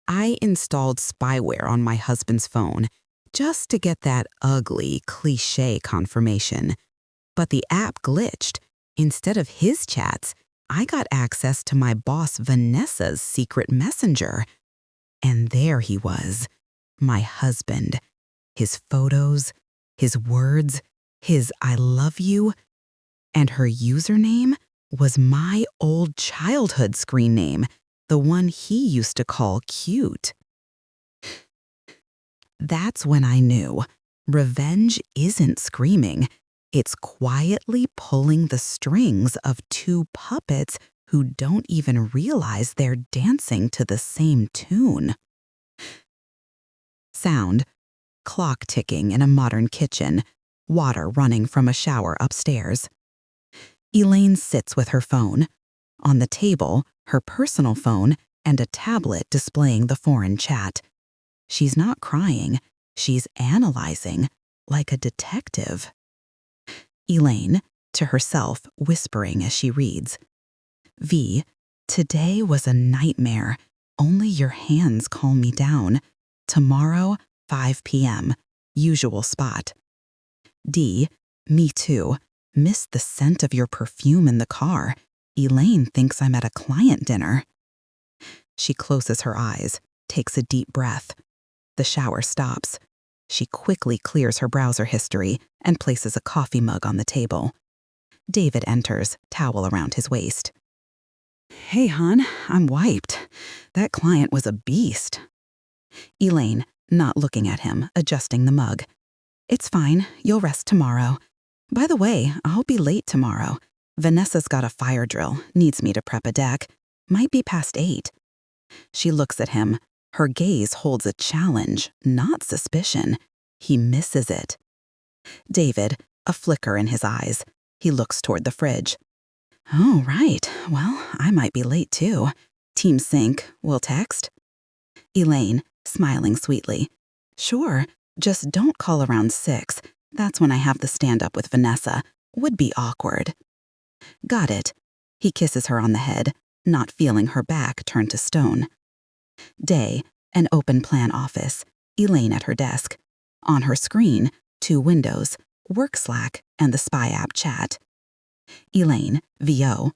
I installed spyware on my husband's phone just to get that ugly, cliche confirmation. But the app glitched. Instead of his chats, I got access to my boss Vanessa's secret messenger. And there he was, my husband. His photos, his words, his I love you. And her username was my old childhood screen name, the one he used to call cute. That's when I knew revenge isn't screaming. It's quietly pulling the strings of two puppets who don't even realize they're dancing to the same tune. Sound: clock ticking in a modern kitchen, water running from a shower upstairs. Elaine sits with her phone. On the table, her personal phone and a tablet displaying the foreign chat. She's not crying, she's analyzing, like a detective. Elaine, to herself, whispering as she reads. V, today was a nightmare. Only your hands calm me down. Tomorrow, 5 p.m., usual spot. D, me too. Missed the scent of your perfume in the car. Elaine thinks I'm at a client dinner. She closes her eyes, takes a deep breath. The shower stops. She quickly clears her browser history and places a coffee mug on the table. David enters, towel around his waist. Hey, hon, I'm wiped. That client was a beast. Elaine, not looking at him, adjusting the mug. It's fine, you'll rest tomorrow. By the way, I'll be late tomorrow. Vanessa's got a fire drill, needs me to prep a deck. Might be past 8. She looks at him. Her gaze holds a challenge, not suspicion. He misses it. David, a flicker in his eyes. He looks toward the fridge. Oh, right. Well, I might be late too. Team sync, we'll text. Elaine, smiling sweetly. Sure, just don't call around 6. That's when I have the stand-up with Vanessa. Would be awkward. Got it. He kisses her on the head, not feeling her back turn to stone. Day, an open-plan office. Elaine at her desk. On her screen, 2 windows, Work Slack and the spy app chat. Elaine, VO.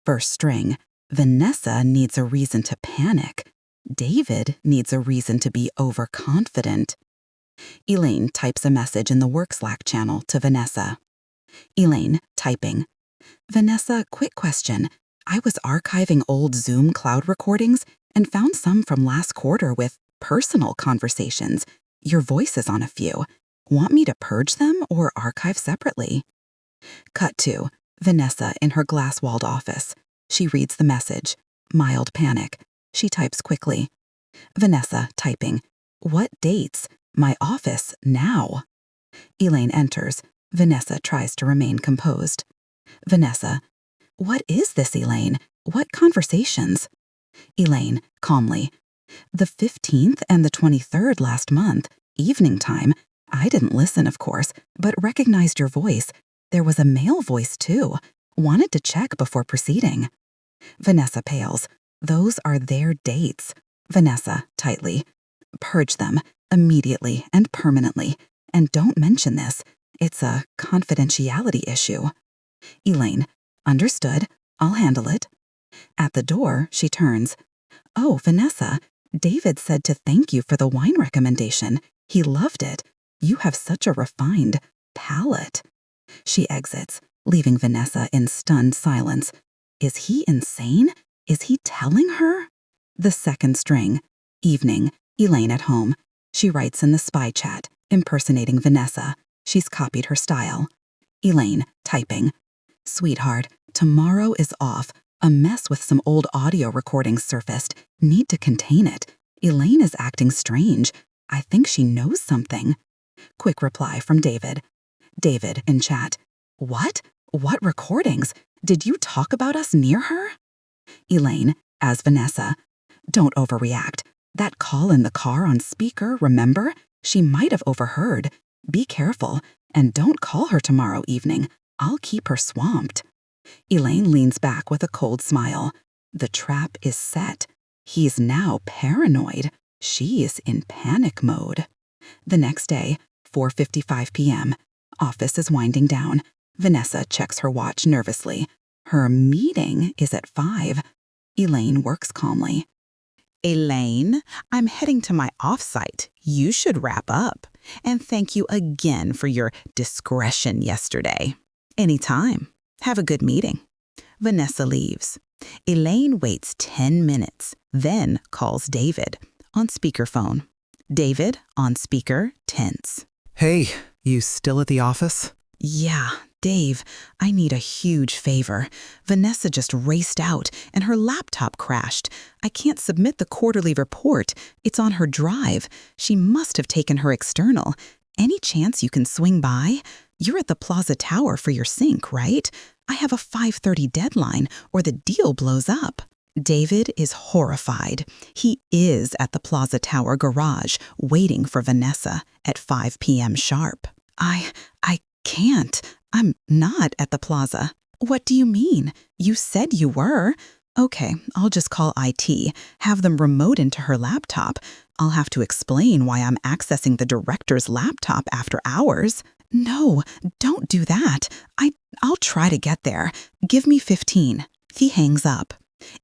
First string. Vanessa needs a reason to panic. David needs a reason to be overconfident. Elaine types a message in the Work Slack channel to Vanessa. Elaine, typing. Vanessa, quick question. I was archiving old Zoom cloud recordings and found some from last quarter with personal conversations. Your voice is on a few. Want me to purge them or archive separately? Cut to Vanessa in her glass-walled office. She reads the message. Mild panic. She types quickly. Vanessa, typing. What dates? My office, now. Elaine enters. Vanessa tries to remain composed. Vanessa. What is this, Elaine? What conversations? Elaine, calmly. The 15th and the 23rd last month, evening time. I didn't listen, of course, but recognized your voice. There was a male voice, too. Wanted to check before proceeding. Vanessa pales. Those are their dates. Vanessa, tightly. Purge them, immediately and permanently. And don't mention this. It's a confidentiality issue. Elaine, understood. I'll handle it. At the door, she turns. Oh, Vanessa, David said to thank you for the wine recommendation. He loved it. You have such a refined palate. She exits, leaving Vanessa in stunned silence. Is he insane? Is he telling her? The second string. Evening. Elaine at home. She writes in the spy chat, impersonating Vanessa. She's copied her style. Elaine, typing. Sweetheart, tomorrow is off. A mess with some old audio recordings surfaced. Need to contain it. Elaine is acting strange. I think she knows something. Quick reply from David. David in chat. What? What recordings? Did you talk about us near her? Elaine, as Vanessa. Don't overreact. That call in the car on speaker, remember? She might have overheard. Be careful, and don't call her tomorrow evening. I'll keep her swamped. Elaine leans back with a cold smile. The trap is set. He's now paranoid. She's in panic mode. The next day, 4:55 p.m., office is winding down. Vanessa checks her watch nervously. Her meeting is at 5. Elaine works calmly. Elaine, I'm heading to my offsite. You should wrap up. And thank you again for your discretion yesterday. Anytime. Have a good meeting. Vanessa leaves. Elaine waits 10 minutes, then calls David on speakerphone. David, on speaker, tense. Hey, you still at the office? Yeah, Dave, I need a huge favor. Vanessa just raced out and her laptop crashed. I can't submit the quarterly report. It's on her drive. She must have taken her external. Any chance you can swing by? You're at the Plaza Tower for your sync, right? I have a 5:30 deadline or the deal blows up. David is horrified. He is at the Plaza Tower garage waiting for Vanessa at 5 p.m. sharp. I can't. I'm not at the plaza. What do you mean? You said you were. Okay, I'll just call IT, have them remote into her laptop. I'll have to explain why I'm accessing the director's laptop after hours. No, don't do that. I'll try to get there. Give me 15. He hangs up.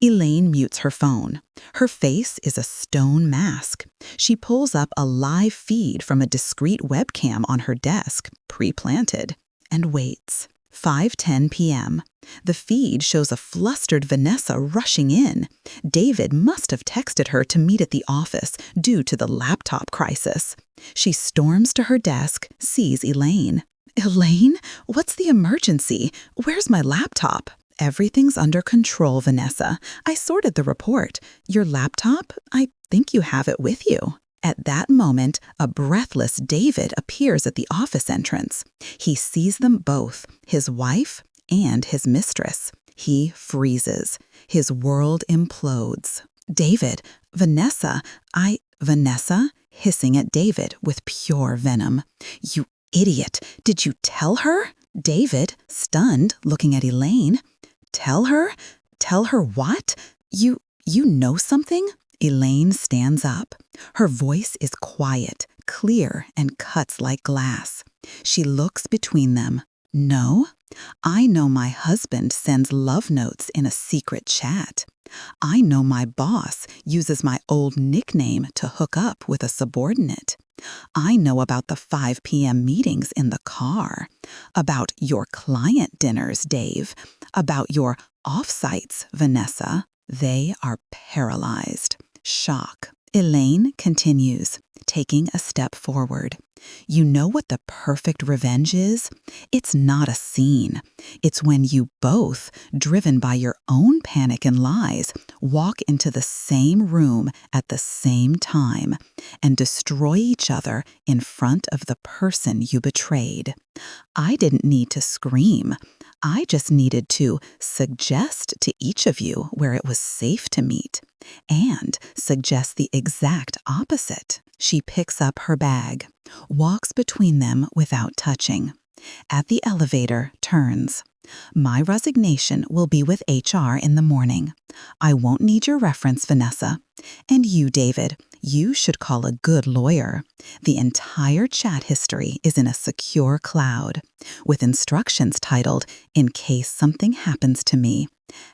Elaine mutes her phone. Her face is a stone mask. She pulls up a live feed from a discreet webcam on her desk, pre-planted, and waits. 5:10 p.m. The feed shows a flustered Vanessa rushing in. David must have texted her to meet at the office due to the laptop crisis. She storms to her desk, sees Elaine. Elaine, what's the emergency? Where's my laptop? Everything's under control, Vanessa. I sorted the report. Your laptop? I think you have it with you. At that moment, a breathless David appears at the office entrance. He sees them both, his wife and his mistress. He freezes. His world implodes. David, Vanessa, Vanessa, hissing at David with pure venom. You idiot! Did you tell her? David, stunned, looking at Elaine. Tell her? Tell her what? You know something? Elaine stands up. Her voice is quiet, clear, and cuts like glass. She looks between them. No? I know my husband sends love notes in a secret chat. I know my boss uses my old nickname to hook up with a subordinate. I know about the 5 p.m. meetings in the car, about your client dinners, Dave, about your offsites, Vanessa. They are paralyzed. Shock. Elaine continues, taking a step forward. You know what the perfect revenge is? It's not a scene. It's when you both, driven by your own panic and lies, walk into the same room at the same time and destroy each other in front of the person you betrayed. I didn't need to scream. I just needed to suggest to each of you where it was safe to meet and suggest the exact opposite. She picks up her bag, walks between them without touching. At the elevator, turns. My resignation will be with HR in the morning. I won't need your reference, Vanessa. And you, David, you should call a good lawyer. The entire chat history is in a secure cloud, with instructions titled, "In case something happens to me."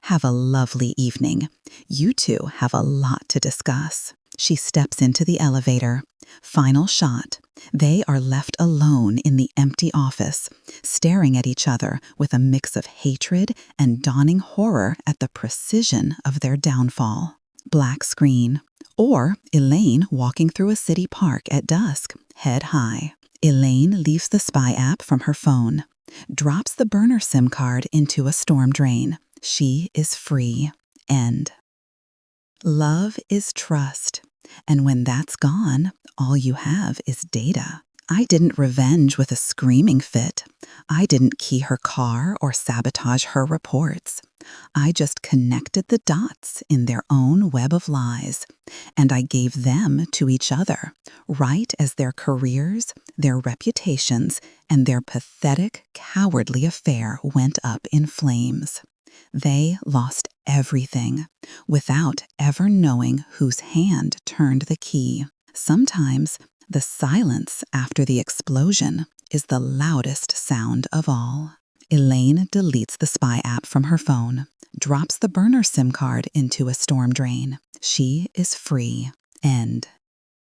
Have a lovely evening. You two have a lot to discuss. She steps into the elevator. Final shot. They are left alone in the empty office, staring at each other with a mix of hatred and dawning horror at the precision of their downfall. Black screen. Or Elaine walking through a city park at dusk, head high. Elaine leaves the spy app from her phone, drops the burner SIM card into a storm drain. She is free. End. Love is trust. And when that's gone, all you have is data. I didn't revenge with a screaming fit. I didn't key her car or sabotage her reports. I just connected the dots in their own web of lies, and I gave them to each other, right as their careers, their reputations, and their pathetic, cowardly affair went up in flames. They lost everything without ever knowing whose hand turned the key. Sometimes the silence after the explosion is the loudest sound of all. Elaine deletes the spy app from her phone, drops the burner SIM card into a storm drain. She is free. End.